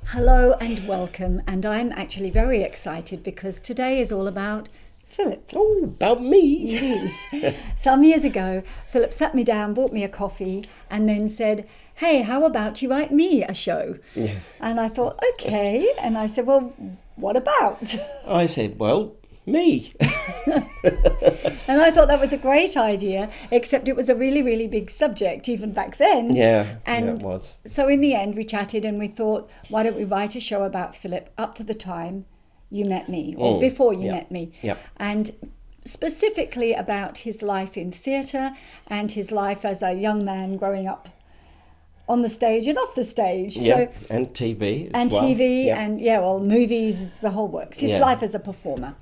Hello and welcome, and I'm actually very excited because today is all about Philip. Oh, about me. It is. Some years ago, Philip sat me down, bought me a coffee, and then said, "Hey, how about you write me a show?" Yeah. And I thought, okay. And I said, "Well, what about?" I said, well, me. And I thought that was a great idea, except it was a really, really big subject even back then. Yeah, And it was. so in the end, we chatted and we thought, why don't we write a show about Philip up to the time you met me, or before you met me. Yep. And specifically about his life in theatre and his life as a young man growing up on the stage and off the stage. Yeah, and TV as well. TV Yeah. and movies, the whole works. His Yeah. life as a performer.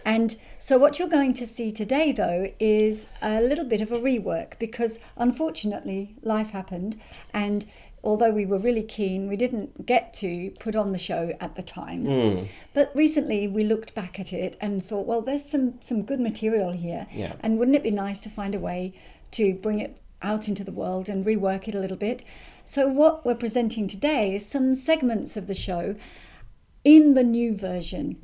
And so what you're going to see today, though, is a little bit of a rework because unfortunately life happened, and although we were really keen, we didn't get to put on the show at the time. But recently we looked back at it and thought, well, there's some good material here. Yeah. And wouldn't it be nice to find a way to bring it out into the world and rework it a little bit? So what we're presenting today is some segments of the show in the new version.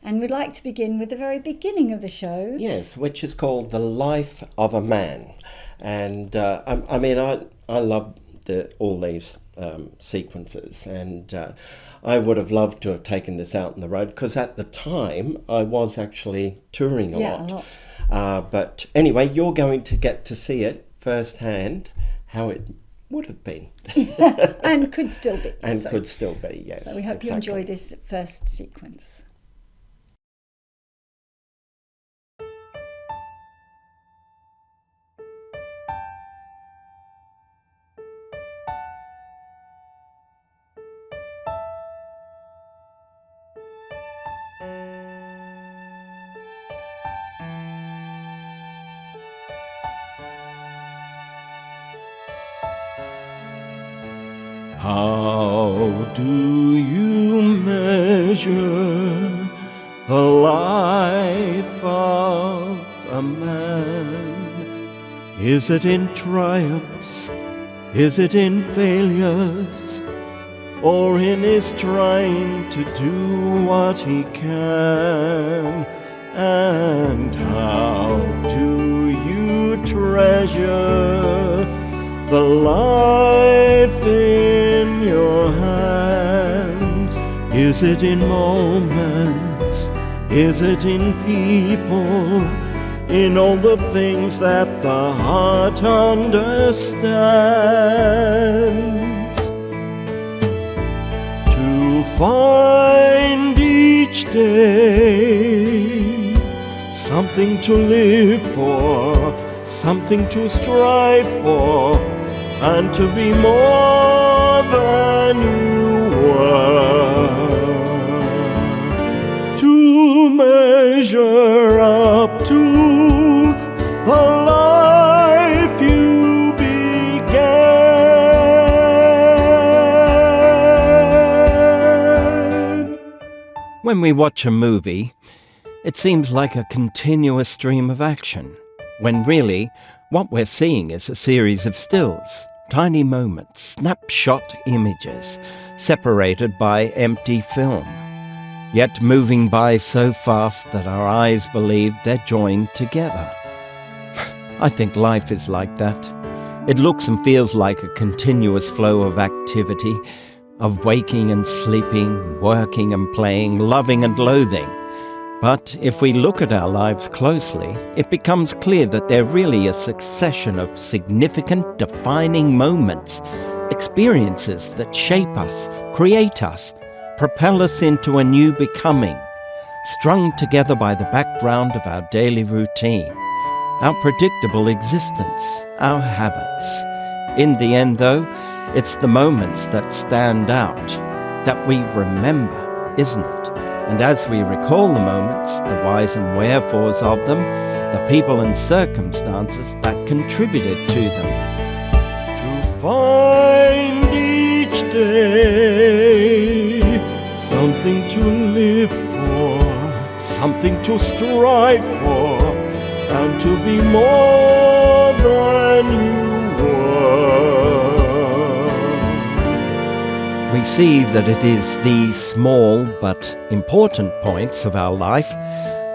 And we'd like to begin with the very beginning of the show. Yes, which is called The Life of a Man. And I love all these sequences, and I would have loved to have taken this out on the road because at the time I was actually touring a lot. But anyway, you're going to get to see it firsthand, how it would have been. And could still be. And could still be, yes. So we hope you enjoy this first sequence. How do you measure the life of a man? Is it in triumphs? Is it in failures? Or in his trying to do what he can? And how do you treasure the life in your hands? Is it in moments? Is it in people? In all the things that the heart understands? To find each day something to live for, something to strive for, and to be more than you were. To measure up to the life you began. When we watch a movie, it seems like a continuous stream of action, when really, what we're seeing is a series of stills, tiny moments, snapshot images, separated by empty film, yet moving by so fast that our eyes believe they're joined together. I think life is like that. It looks and feels like a continuous flow of activity, of waking and sleeping, working and playing, loving and loathing. But if we look at our lives closely, it becomes clear that they're really a succession of significant, defining moments, experiences that shape us, create us, propel us into a new becoming, strung together by the background of our daily routine, our predictable existence, our habits. In the end, though, it's the moments that stand out, that we remember, isn't it? And as we recall the moments, the whys and wherefores of them, the people and circumstances that contributed to them. To find each day something to live for, something to strive for, and to be more than you were. We we see that it is these small but important points of our life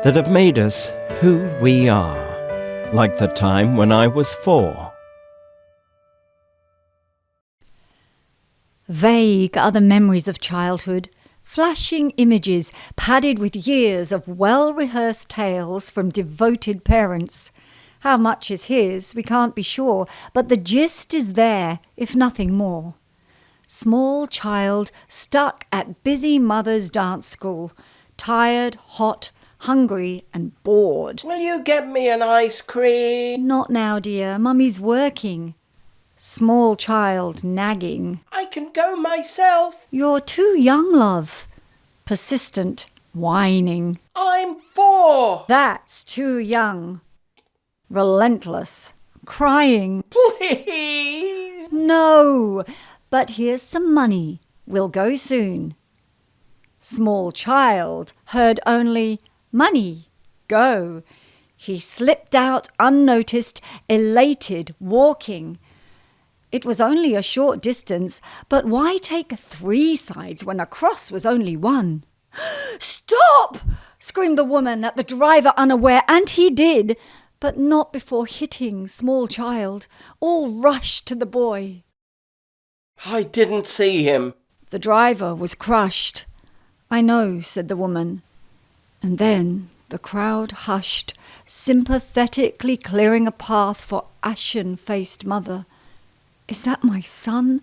that have made us who we are, like the time when I was 4. Vague are the memories of childhood, flashing images padded with years of well-rehearsed tales from devoted parents. How much is his, we can't be sure, but the gist is there, if nothing more. Small child stuck at busy mother's dance school, tired, hot, hungry and bored. Will you get me an ice cream? Not now, dear, Mummy's working. Small child nagging. I can go myself. You're too young, love. Persistent whining. I'm 4. That's too young. Relentless crying. Please. No, but here's some money. We'll go soon. Small child heard only money, go. He slipped out unnoticed, elated, walking. It was only a short distance, but why take 3 sides when across was only 1? Stop! Screamed the woman at the driver unaware, and he did, but not before hitting small child. All rushed to the boy. I didn't see him. The driver was crushed. I know, said the woman. And then the crowd hushed, sympathetically clearing a path for ashen-faced mother. Is that my son?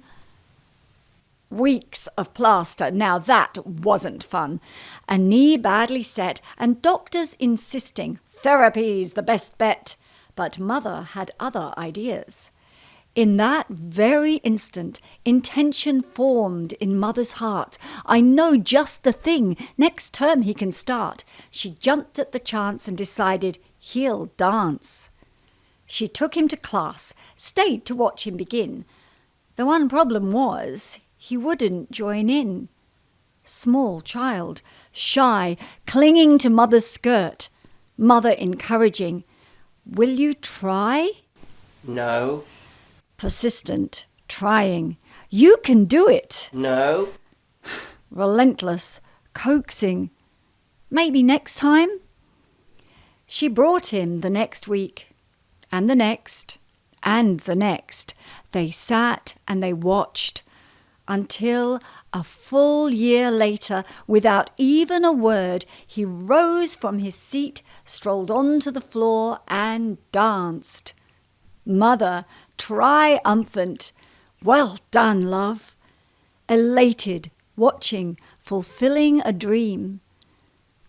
Weeks of plaster, now that wasn't fun. A knee badly set and doctors insisting therapy's the best bet. But mother had other ideas. In that very instant, intention formed in mother's heart. I know just the thing. Next term he can start. She jumped at the chance and decided he'll dance. She took him to class, stayed to watch him begin. The one problem was he wouldn't join in. Small child, shy, clinging to mother's skirt. Mother encouraging, will you try? No. Persistent, trying, you can do it. No. Relentless, coaxing, maybe next time? She brought him the next week. And the next, and the next. They sat and they watched until a full year later, without even a word, he rose from his seat, strolled onto the floor and danced. Mother, triumphant, well done, love. Elated, watching, fulfilling a dream.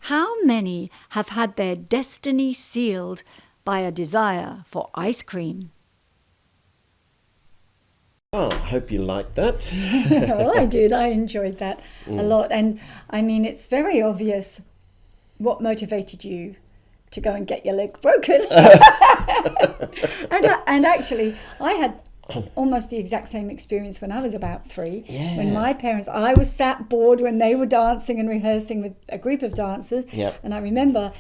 How many have had their destiny sealed by a desire for ice cream? Oh, I hope you liked that. Oh, I did. I enjoyed that a lot. And I mean, it's very obvious what motivated you to go and get your leg broken. and actually, I had almost the exact same experience when I was about 3. Yeah. When my parents, I was sat bored when they were dancing and rehearsing with a group of dancers. Yep. And I remember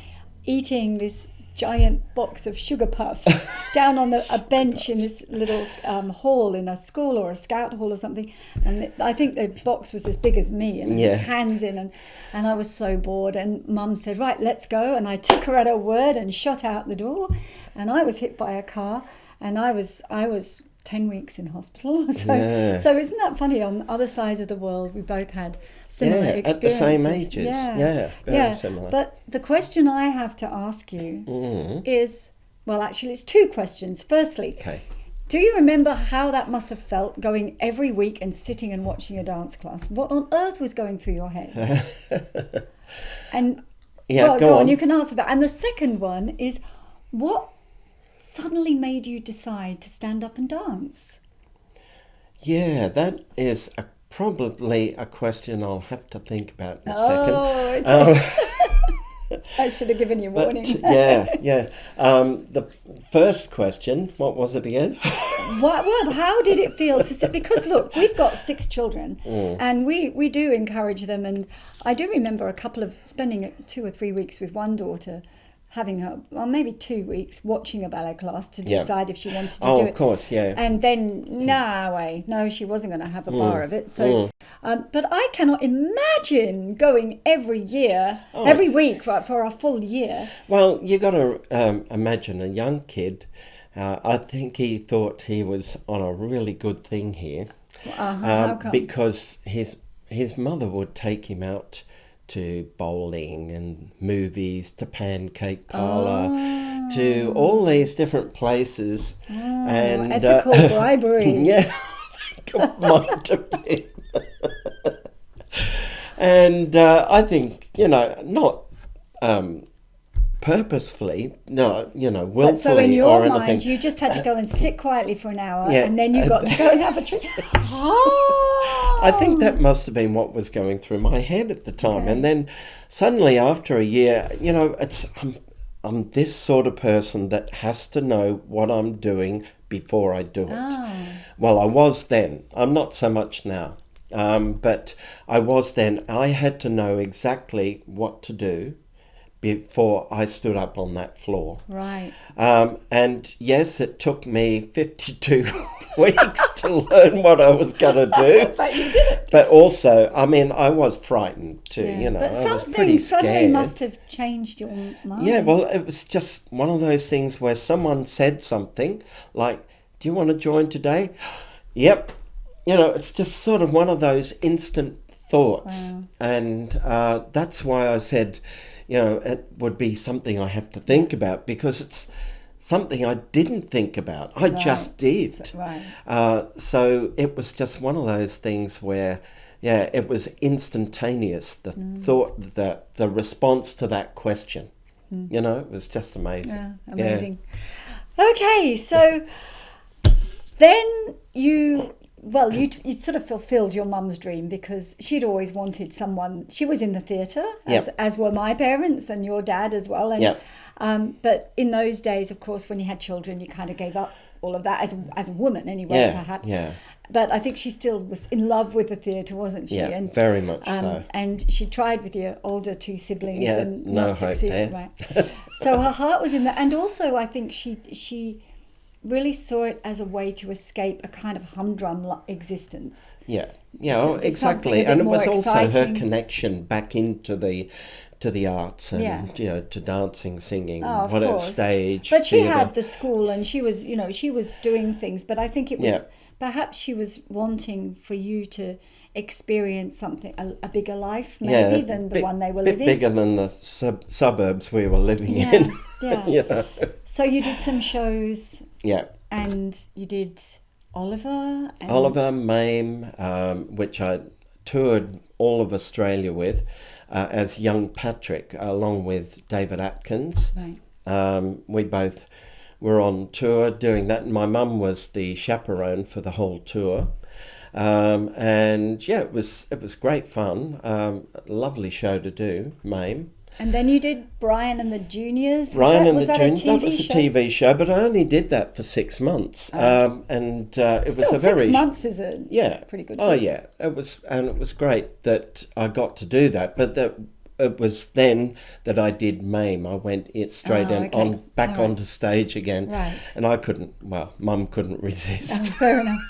eating this giant box of sugar puffs down on a bench in this little hall in a school or a scout hall or something, and I think the box was as big as me, and hands in, and I was so bored, and Mum said, right, let's go, and I took her at her word and shot out the door, and I was hit by a car, and I was 10 weeks in hospital. So isn't that funny? On other sides of the world, we both had similar experiences. At the same ages. Very similar. But the question I have to ask you is, well, actually, it's 2 questions. Firstly, do you remember how that must have felt going every week and sitting and watching a dance class? What on earth was going through your head? And go on. You can answer that. And the second one is, what suddenly made you decide to stand up and dance? Yeah, that is probably a question I'll have to think about in a second. Okay. I should have given you warning. The first question, what was it again? How did it feel to sit? Because look, we've got 6 children, and we do encourage them. And I do remember spending 2 or 3 weeks with one daughter, having her, well, maybe 2 weeks watching a ballet class to Yeah. decide if she wanted to Oh, do of it. course, yeah. And then, no, she wasn't going to have a bar of it. So, but I cannot imagine going every year, every week for a full year. Well, you got to imagine a young kid. I think he thought he was on a really good thing here, How come? because his mother would take him out to bowling and movies, to pancake parlour, to all these different places. And ethical bribery. Yeah, it might have been. And I think, not purposefully, no, willfully But so in your or mind, anything. you just had to go and sit quietly for an hour, Yeah. and then you got to go and have a drink. I think that must have been what was going through my head at the time. Okay. And then suddenly after a year, I'm this sort of person that has to know what I'm doing before I do it. Well, I was then. I'm not so much now. But I was then. I had to know exactly what to do before I stood up on that floor. Right. And yes, it took me 52 weeks to learn what I was going to do. But you did it. But also, I was frightened too, But I was pretty something suddenly scared. must have changed your mind. Yeah, well, it was just one of those things where someone said something like, "Do you want to join today?" Yep. It's just sort of one of those instant thoughts. Wow. And that's why I said, it would be something I have to think about, because it's something I didn't think about. I just did. Right. So it was just one of those things where, it was instantaneous. The thought, the response to that question, it was just amazing. Yeah, amazing. Okay, so then you sort of fulfilled your mum's dream, because she'd always wanted someone. She was in the theatre, as were my parents and your dad as well. And but in those days, of course, when you had children, you kind of gave up all of that as a woman anyway, perhaps. Yeah. But I think she still was in love with the theatre, wasn't she? Yeah, and, very much so. And she tried with your older two siblings and no not hope succeeded. there. Right. So her heart was in that, and also I think she really saw it as a way to escape a kind of humdrum existence. Yeah, So it's exactly. something a bit And it more was also her exciting. connection back into the arts and to dancing, singing, Of whatever, course. stage. But she theatre. had the school, and she was doing things. But I think it was Yeah. perhaps she was wanting for you to experience something, a bigger life maybe than the one they were bit living. bigger than the suburbs we were living Yeah, in. yeah. So you did some shows, Yeah. and you did Oliver. And Oliver, Mame, which I toured all of Australia with as young Patrick, along with David Atkins. Right. We both were on tour doing that. My mum was the chaperone for the whole tour. And it was great fun. Lovely show to do, Mame. And then you did Brian and the Juniors. Ryan and was the that Juniors. a TV That was a show? TV show, but I only did that for 6 months. And it Still, was a very 6 months is a yeah pretty good. Oh yeah, it was great that I got to do that. But it was then that I did Mame. I went straight back onto stage again. Right. And I couldn't. Well, Mum couldn't resist. Fair enough.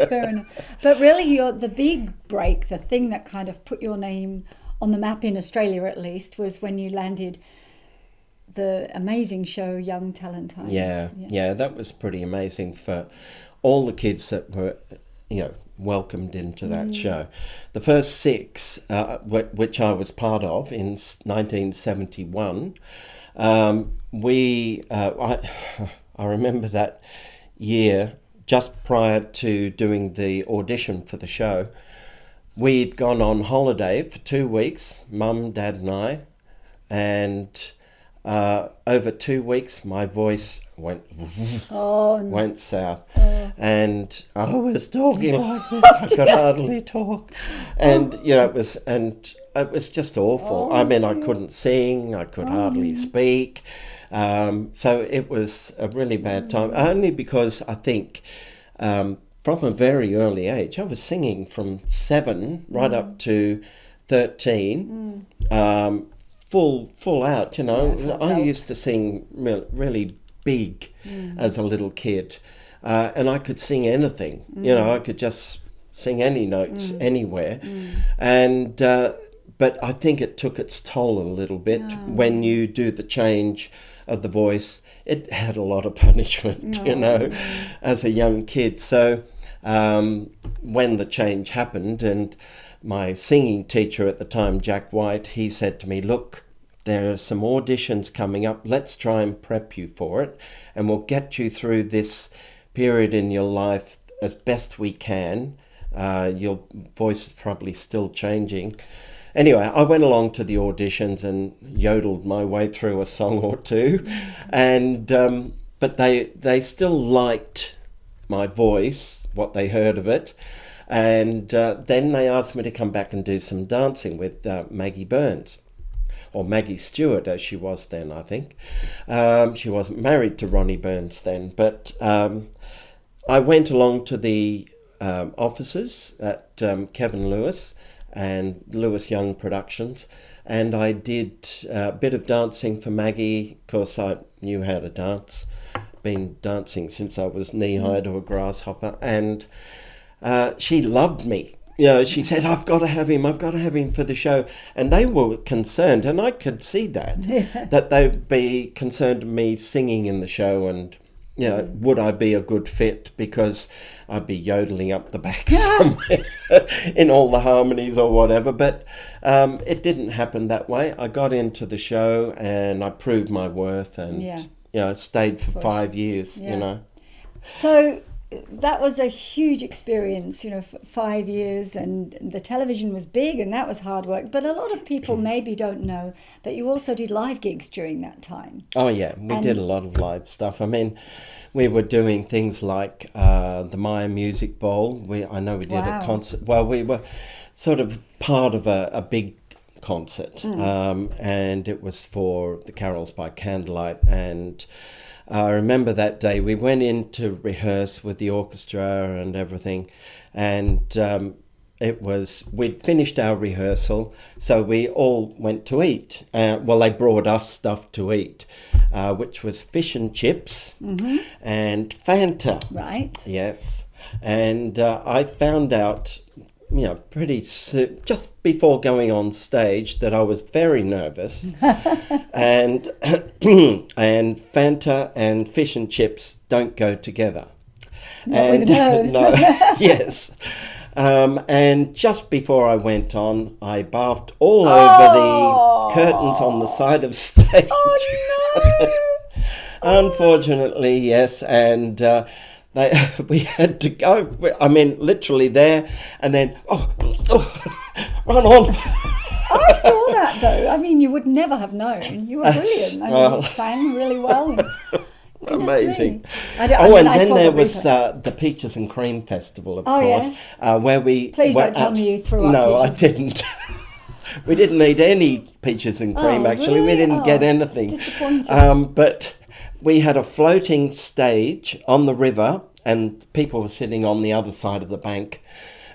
Fair enough. But really, the big break, the thing that kind of put your name on the map in Australia, at least, was when you landed the amazing show Young Talentine. Yeah, that was pretty amazing for all the kids that were, welcomed into that show. The first 6, which I was part of in 1971, I remember that year, just prior to doing the audition for the show, we'd gone on holiday for 2 weeks, Mum, Dad and I, and over 2 weeks my voice went south. And I was talking like this. I could hardly talk. And it was just awful. I couldn't sing, I could hardly speak. So it was a really bad time, only because I think from a very early age, I was singing from 7 right up to 13, full out, you know. Yeah, full I belt. used to sing really big as a little kid, and I could sing anything, you know. I could just sing any notes anywhere, and but I think it took its toll a little bit when you do the change of the voice. It had a lot of punishment, you know, as a young kid. So when the change happened, and my singing teacher at the time, Jack White, he said to me, look, there are some auditions coming up. Let's try and prep you for it, and we'll get you through this period in your life as best we can. Your voice is probably still changing. Anyway, I went along to the auditions and yodeled my way through a song or two, and but they still liked my voice, what they heard of it, and then they asked me to come back and do some dancing with Maggie Burns, or Maggie Stewart as she was then, I think. She wasn't married to Ronnie Burns then, but I went along to the offices at Kevin Lewis and Lewis Young Productions, and I did a bit of dancing for Maggie. Of course, I knew how to dance, been dancing since I was knee-high to a grasshopper, and she loved me. You know, she said, I've got to have him for the show. And they were concerned, and I could see that, that they'd be concerned of me singing in the show, and, you know, would I be a good fit, because I'd be yodeling up the back somewhere in all the harmonies or whatever. But it didn't happen that way. I got into the show and I proved my worth, and, you know, stayed for 5 years, you know. So that was a huge experience, you know, for 5 years, and the television was big, and that was hard work. But a lot of people maybe don't know that you also did live gigs during that time. Oh yeah, we did a lot of live stuff. I mean, we were doing things like the Maya Music Bowl. I know we did a concert. Well, we were sort of part of a big concert, and it was for the Carols by Candlelight. And I remember that day we went in to rehearse with the orchestra and everything, and we'd finished our rehearsal, so we all went to eat. Well, they brought us stuff to eat, which was fish and chips and Fanta. Right. Yes. And I found out, you know, pretty soon, just before going on stage, that I was very nervous, and and Fanta and fish and chips don't go together. Not with nerves. No, yes. And just before I went on, I barfed all over the curtains on the side of stage. Oh no! Unfortunately, yes, and we had to go. I mean, literally there, and then run on. I saw that though. I mean, you would never have known. You were brilliant. I mean, you sang really well. Amazing. And then there was the Peaches and Cream Festival, of course, yes. where we... Please don't tell me you threw up No, I peaches. didn't. We didn't eat any peaches and cream, actually. Really? We didn't get anything. Disappointing. But we had a floating stage on the river, and people were sitting on the other side of the bank.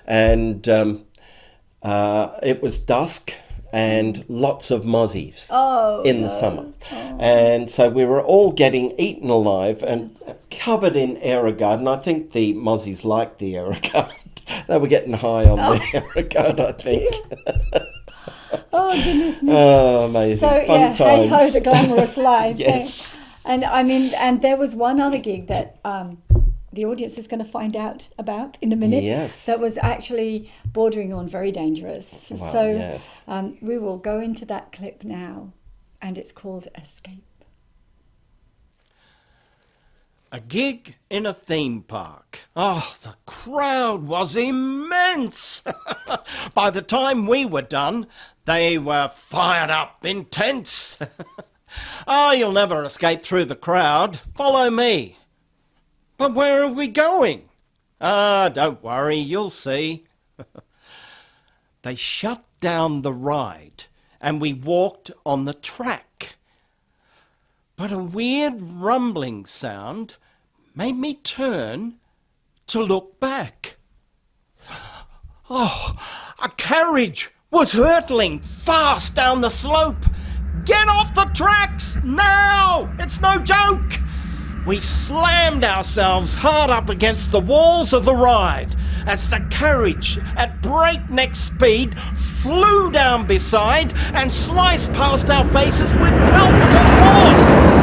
And it was dusk, and lots of mozzies in the summer. And so we were all getting eaten alive and covered in Aerogard. And I think the mozzies liked the Aerogard. They were getting high on the Aerogard, I think. Oh, goodness me. Oh, amazing. So, Fun times. hey ho, the glamorous life. Yes. And I mean, and there was one other gig that the audience is going to find out about in a minute. Yes. That was actually bordering on very dangerous. Wow, so yes. We will go into that clip now, and it's called Escape. A gig in a theme park. Oh, the crowd was immense. By the time we were done, they were fired up, intense. Oh, you'll never escape through the crowd. Follow me. But where are we going? Ah, don't worry, you'll see. They shut down the ride and we walked on the track. But a weird rumbling sound made me turn to look back. Oh, a carriage was hurtling fast down the slope. Get off the tracks now! It's no joke! We slammed ourselves hard up against the walls of the ride as the carriage at breakneck speed flew down beside and sliced past our faces with palpable force.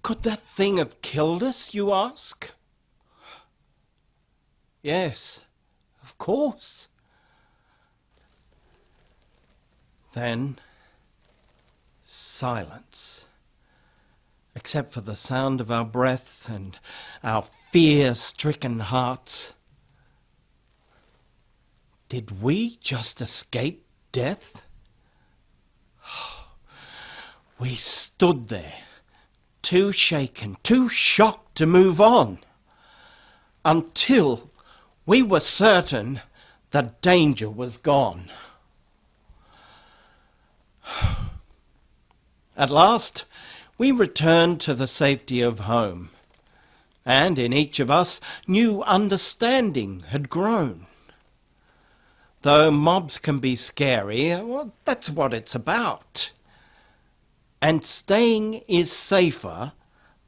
Could that thing have killed us, you ask? Yes, of course. Then, silence, except for the sound of our breath and our fear-stricken hearts. Did we just escape death? We stood there, too shaken, too shocked to move on, until we were certain the danger was gone. At last, we returned to the safety of home, and in each of us, new understanding had grown. Though mobs can be scary, well, that's what it's about. And staying is safer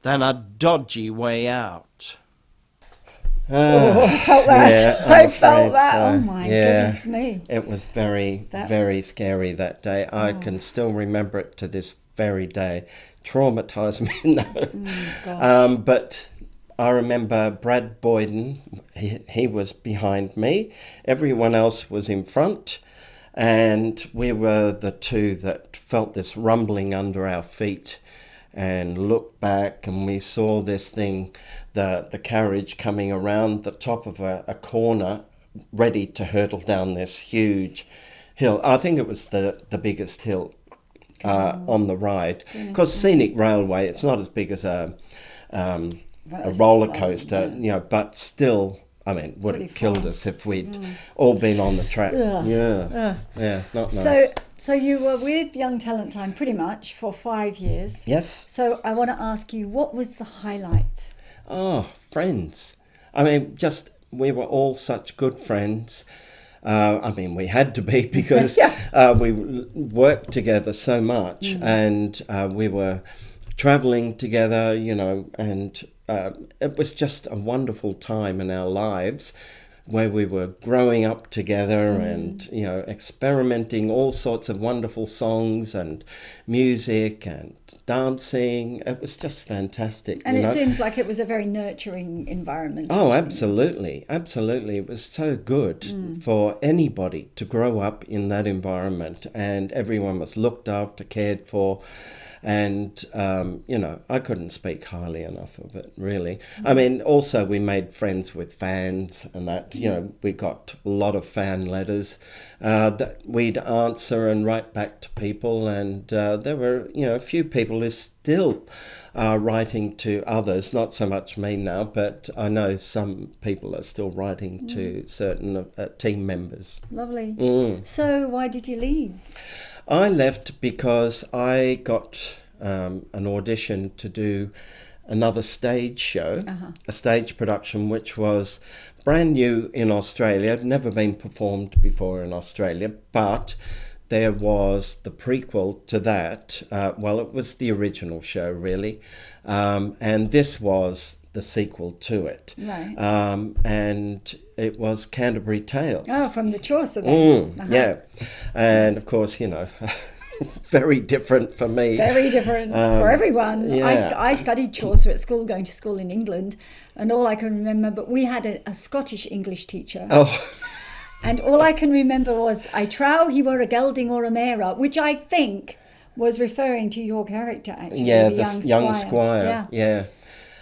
than a dodgy way out. I felt that. Yeah, I felt that. Oh my yeah, goodness me. It was very, very scary that day. I can still remember it to this very day. Traumatised me. No. But I remember Brad Boyden, he was behind me. Everyone else was in front. And we were the two that felt this rumbling under our feet and looked back, and we saw this thing, the carriage coming around the top of a corner, ready to hurtle down this huge hill. I think it was the biggest hill on the ride. Because scenic railway, it's not as big as a roller coaster, but still, I mean, would have killed us if we'd all been on the track. Yeah, not nice. So you were with Young Talent Time pretty much for 5 years. Yes. So I want to ask you, what was the highlight? Oh, friends. I mean, we were all such good friends. I mean, we had to be because we worked together so much, and we were travelling together, and it was just a wonderful time in our lives where we were growing up together and, experimenting all sorts of wonderful songs and music and dancing. It was just fantastic. And it seems like it was a very nurturing environment. Oh, absolutely. Absolutely. It was so good for anybody to grow up in that environment, and everyone was looked after, cared for. And, I couldn't speak highly enough of it, really. I mean, also we made friends with fans and that, we got a lot of fan letters that we'd answer and write back to people. And there were, a few people who still are writing to others, not so much me now, but I know some people are still writing to certain team members. Lovely. So why did you leave? I left because I got an audition to do another stage show, a stage production, which was brand new in Australia. It had never been performed before in Australia, but there was the prequel to that. It was the original show, really, and this was the sequel to it. Right. And it was Canterbury Tales. Oh, from the Chaucer then. Yeah. And of course, very different for me. Very different for everyone. Yeah. I studied Chaucer at school, going to school in England, and all I can remember, but we had a Scottish English teacher. Oh. And all I can remember was, I trow he were a gelding or a mare, which I think was referring to your character, actually. Yeah, the young squire. Yeah.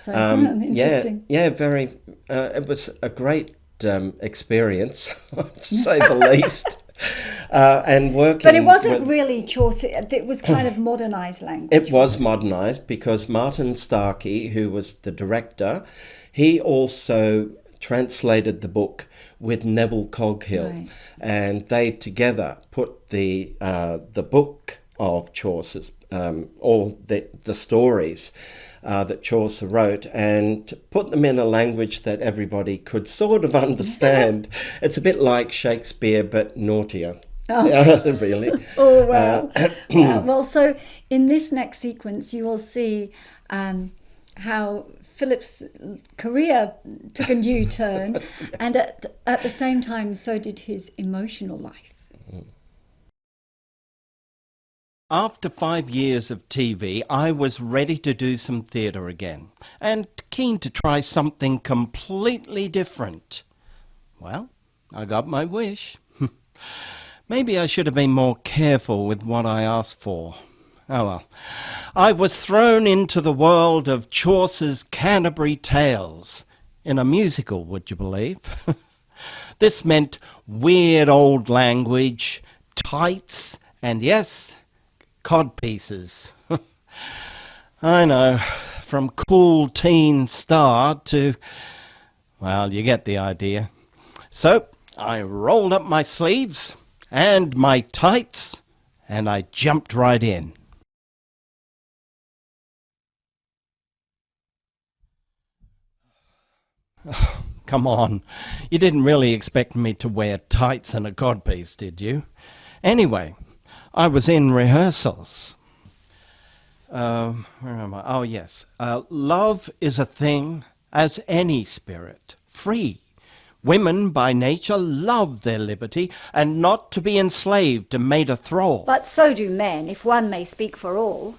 So interesting. Yeah, very. It was a great experience, to say the least. And working. But it wasn't really Chaucer. It was kind of modernised language. It was modernised because Martin Starkey, who was the director, he also translated the book with Neville Coghill, and they together put the book of Chaucer's, all the stories that Chaucer wrote, and put them in a language that everybody could sort of understand. It's a bit like Shakespeare, but naughtier. Oh. Really. Oh, wow. Well, so in this next sequence, you will see how Philip's career took a new turn, and at the same time, so did his emotional life. After 5 years of TV, I was ready to do some theatre again, and keen to try something completely different. Well, I got my wish. Maybe I should have been more careful with what I asked for. Oh well. I was thrown into the world of Chaucer's Canterbury Tales, in a musical, would you believe? This meant weird old language, tights, and yes, codpieces. I know, from cool teen star to, well, you get the idea. So I rolled up my sleeves and my tights, and I jumped right in. Oh, come on, you didn't really expect me to wear tights and a codpiece, did you? Anyway, I was in rehearsals. Where am I? Oh, yes. Love is a thing, as any spirit, free. Women by nature love their liberty, and not to be enslaved and made a thrall. But so do men, if one may speak for all.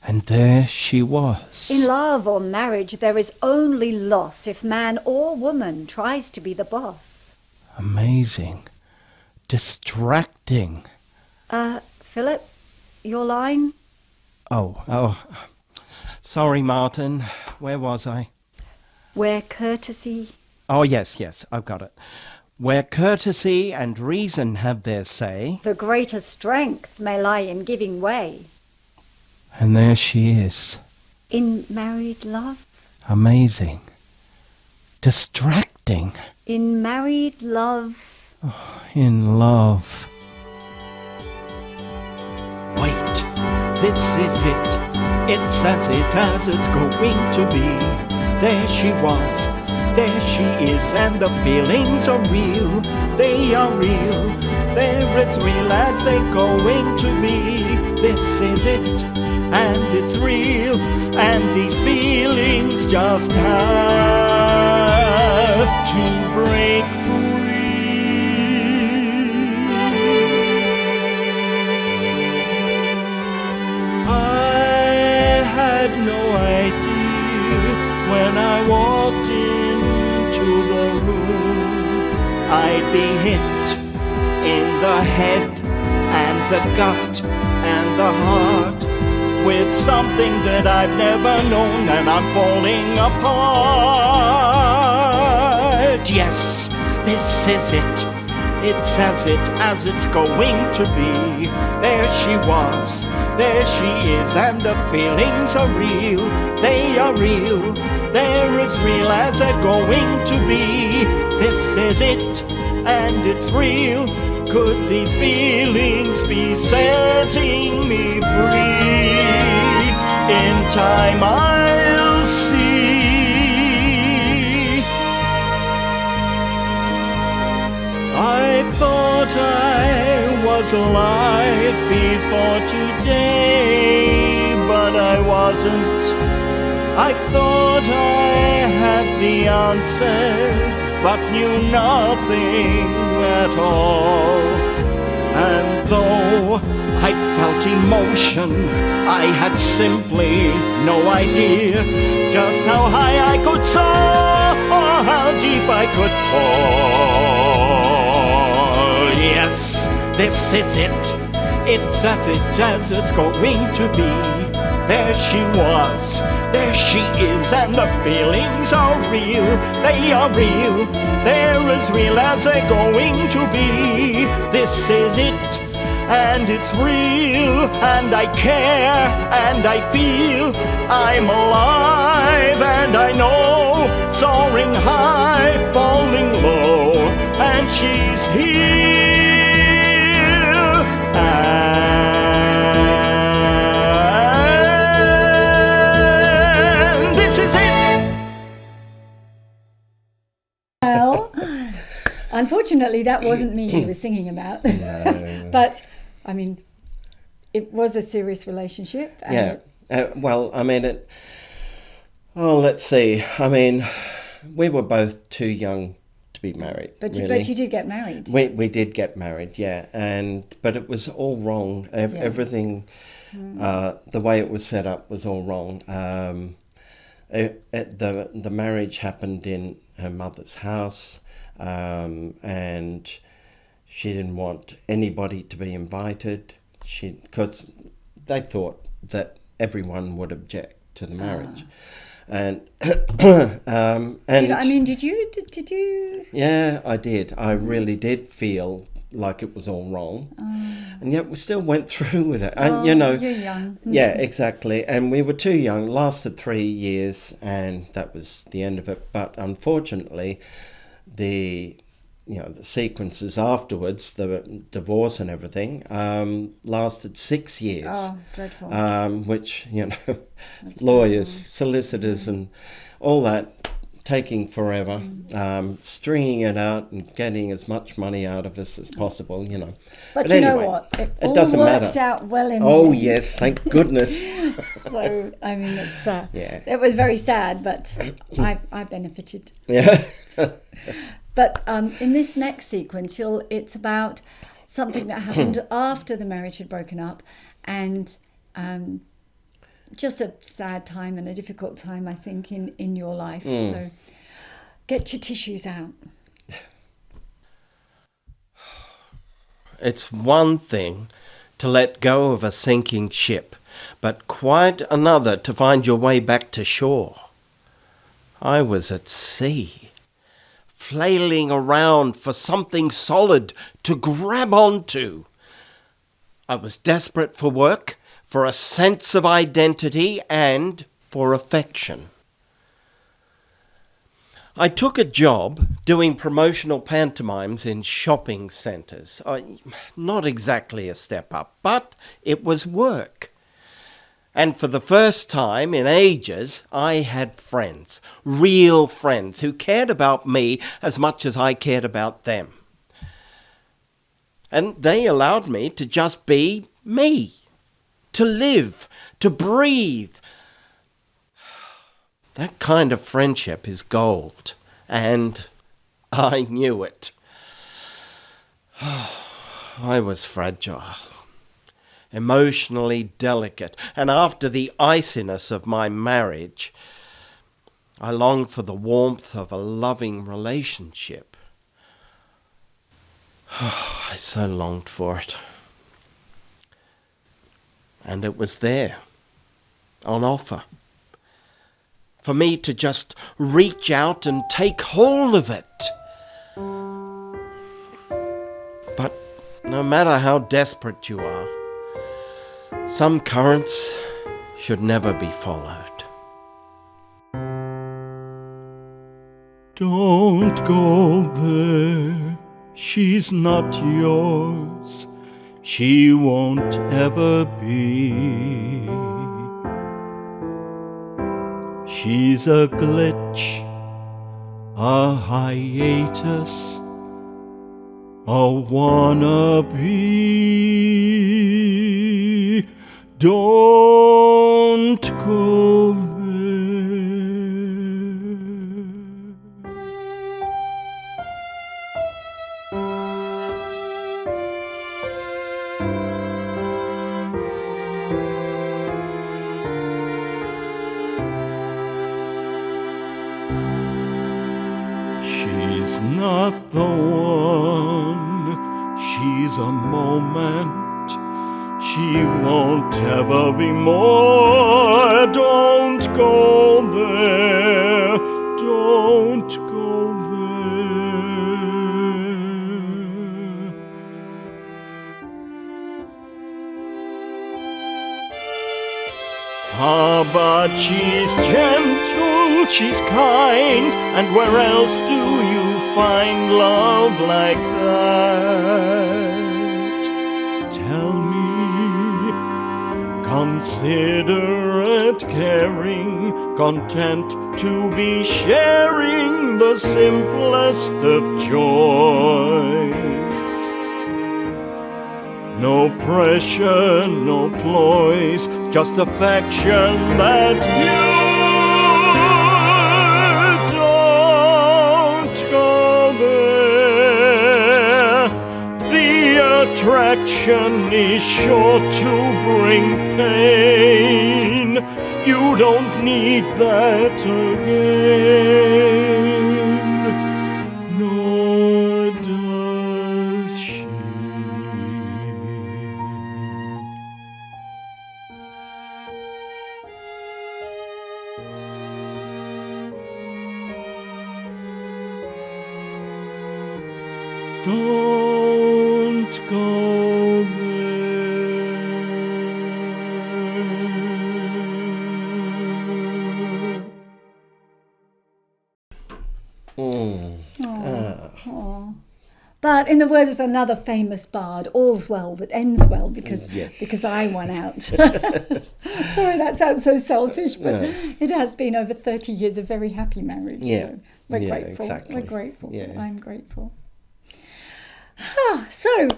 And there she was. In love or marriage there is only loss if man or woman tries to be the boss. Amazing. Distracting. Philip, your line? Oh. Sorry, Martin. Where was I? Where courtesy... Oh, yes, I've got it. Where courtesy and reason have their say, the greater strength may lie in giving way. And there she is. In married love? Amazing. Distracting. In married love. Oh, in love. Wait, this is it. It's as it's going to be. There she was. There she is, and the feelings are real. They are real. They're as real as they're going to be. This is it, and it's real. And these feelings just have to break free. I had no idea when I walked into the room I'd be hit in the head and the gut and the heart with something that I've never known, and I'm falling apart. Yes, this is it. It's as it's going to be. There she was, there she is, and the feelings are real. They are real. They're as real as they're going to be. This is it, and it's real. Could these feelings be setting me free? In time I'll see. I thought I was alive before today, but I wasn't. I thought I had the answers, but knew nothing at all. And though I felt emotion, I had simply no idea just how high I could soar or how deep I could fall. Yes, this is it. It's as it's going to be. There she was, there she is, and the feelings are real. They are real. They're as real as they're going to be. This is it, and it's real, and I care, and I feel I'm alive, and I know, soaring high, falling low, and she's here. Unfortunately, that wasn't me he was singing about. No. But, I mean, it was a serious relationship. And Yeah. Well, I mean, let's see. I mean, we were both too young to be married. But really. you did get married. We did get married, yeah, but it was all wrong. Everything, the way it was set up was all wrong. The marriage happened in her mother's house, and she didn't want anybody to be invited. Because they thought that everyone would object to the marriage. And Did you? yeah, I did. I really did feel like it was all wrong, and yet we still went through with it. And You're young. yeah, exactly. And we were too young. Lasted 3 years, and that was the end of it. But unfortunately, the sequences afterwards, the divorce and everything, lasted 6 years. Oh, dreadful. Which, lawyers, solicitors and all that taking forever, stringing it out and getting as much money out of us as possible, But anyway, know what? It all doesn't worked matter. out well in Oh, the end. yes, thank goodness. So, I mean, Yeah. it was very sad, but I benefited. Yeah. But in this next sequence, it's about something that happened after the marriage had broken up, and just a sad time and a difficult time, I think, in your life. So get your tissues out. It's one thing to let go of a sinking ship, but quite another to find your way back to shore. I was at sea, flailing around for something solid to grab onto. I was desperate for work, for a sense of identity, and for affection. I took a job doing promotional pantomimes in shopping centres. Not exactly a step up, but it was work. And for the first time in ages, I had friends, real friends, who cared about me as much as I cared about them. And they allowed me to just be me, to live, to breathe. That kind of friendship is gold, and I knew it. I was fragile, emotionally delicate, and after the iciness of my marriage, I longed for the warmth of a loving relationship. I so longed for it. And it was there, on offer, for me to just reach out and take hold of it. But no matter how desperate you are, some currents should never be followed. Don't go there, she's not yours, she won't ever be. She's a glitch, a hiatus, a wannabe. Don't go there. She's not the one, she's a moment. She won't ever be more. Don't go there, don't go there. Ah, but she's gentle, she's kind, and where else do you find love like that? Tell me, considerate, caring, content to be sharing the simplest of joys. No pressure, no ploys, just affection that's pure. Don't go there. The attraction is sure to bring pain. You don't need that again, nor does she. Don't go But in the words of another famous bard, all's well that ends well, because Yes. because I won out. Sorry, that sounds so selfish, but it has been over 30 years of very happy marriage. Yeah. So we're Yeah, grateful. exactly. We're grateful. Yeah. I'm grateful. So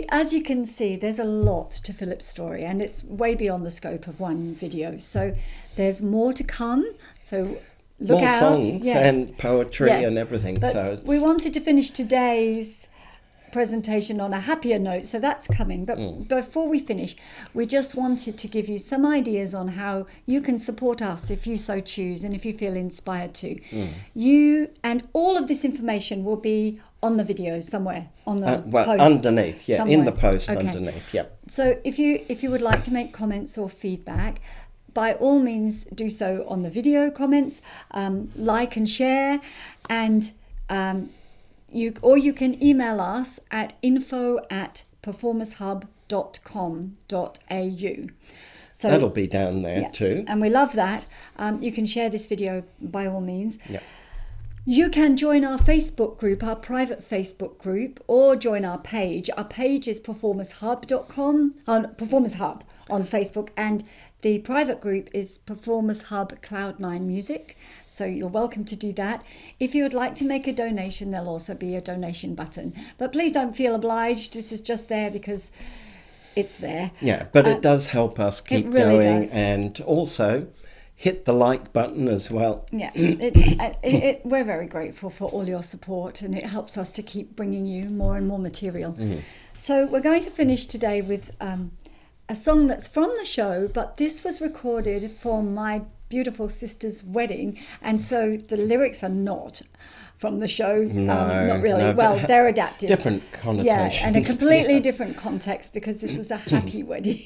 as you can see, there's a lot to Philip's story, and it's way beyond the scope of one video. So there's more to come. So look More out. songs Yes. and poetry Yes. and everything. But So it's, we wanted to finish today's presentation on a happier note, so that's coming. But before we finish, we just wanted to give you some ideas on how you can support us if you so choose and if you feel inspired to. You and all of this information will be on the video somewhere on the post. underneath, in somewhere. the post Okay. underneath, So if you would like to make comments or feedback, by all means do so on the video comments, like and share, and you can email us at info@performershub.com.au. So That'll be down there too. and we love that. You can share this video by all means. Yeah. You can join our Facebook group, our private Facebook group, or join our page. Our page is performershub.com, Performers Hub on Facebook, and the private group is Performers Hub Cloud9 Music. So you're welcome to do that. If you would like to make a donation, there'll also be a donation button. But please don't feel obliged. This is just there because it's there. Yeah, but it does help us keep really going, does. and also hit the like button as well. Yeah, we're very grateful for all your support, and it helps us to keep bringing you more and more material. So we're going to finish today with a song that's from the show, but this was recorded for my beautiful sister's wedding, and so the lyrics are not from the show. Not really. no, well, but they're adapted. different Yeah, connotations. and a completely different context, because this was a happy wedding.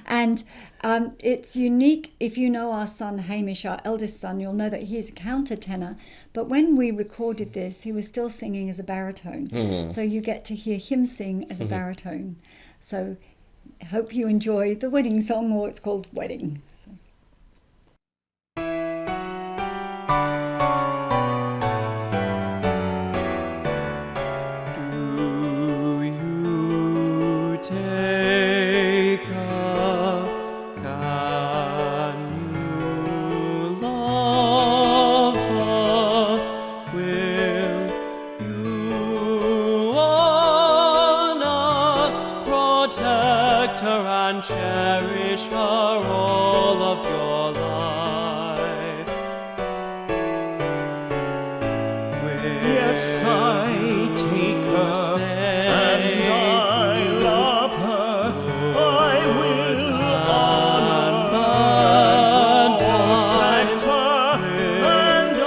And it's unique. If you know our son Hamish, our eldest son, you'll know that he's a countertenor. But when we recorded this, he was still singing as a baritone. So you get to hear him sing as a baritone. So I hope you enjoy the wedding song, or it's called Wedding. So. Do you take up? Can you love her? Will you honor, protect her, and cherish her all of your life? Yes, I take her, and I love her. I will honor, protect her, and I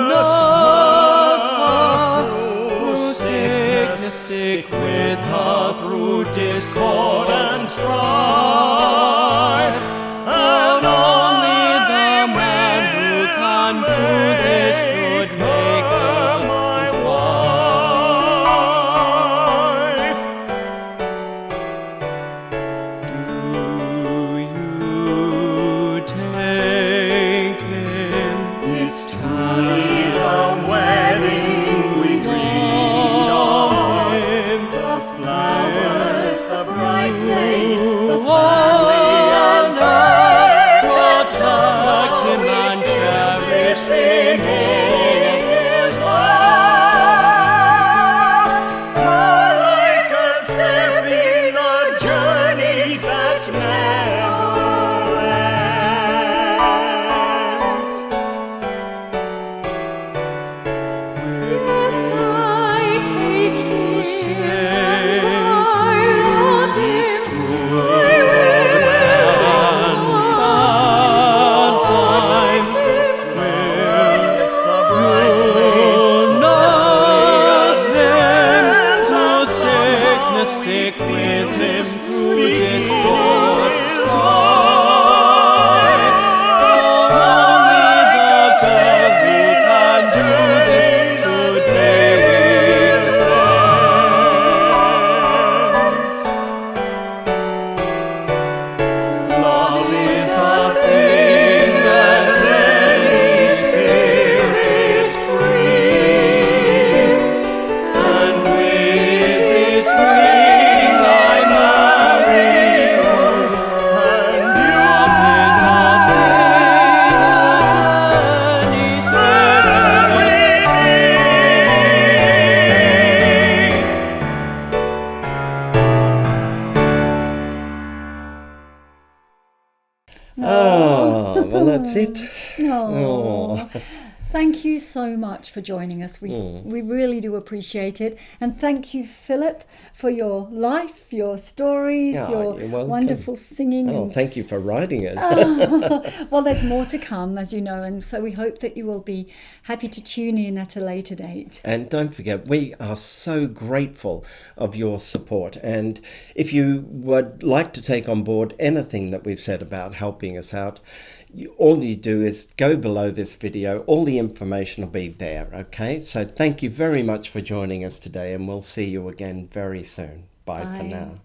nurse her through sickness, stick with her through discord and strife. And only the man who can do this should make her my wife. Do you take him? It's truly the wedding we dreamed of him. The flowers, the bridesmaids, the Oh, well, that's it. Oh. Thank you so much for joining us. We really do appreciate it. And thank you, Philip, for your life, your stories, You're welcome. wonderful singing. Oh, thank you for writing it. Well, there's more to come, as you know, and so we hope that you will be happy to tune in at a later date. And don't forget, we are so grateful of your support. And if you would like to take on board anything that we've said about helping us out, all you do is go below this video. All the information will be there, okay? So thank you very much for joining us today, and we'll see you again very soon. Bye. For now.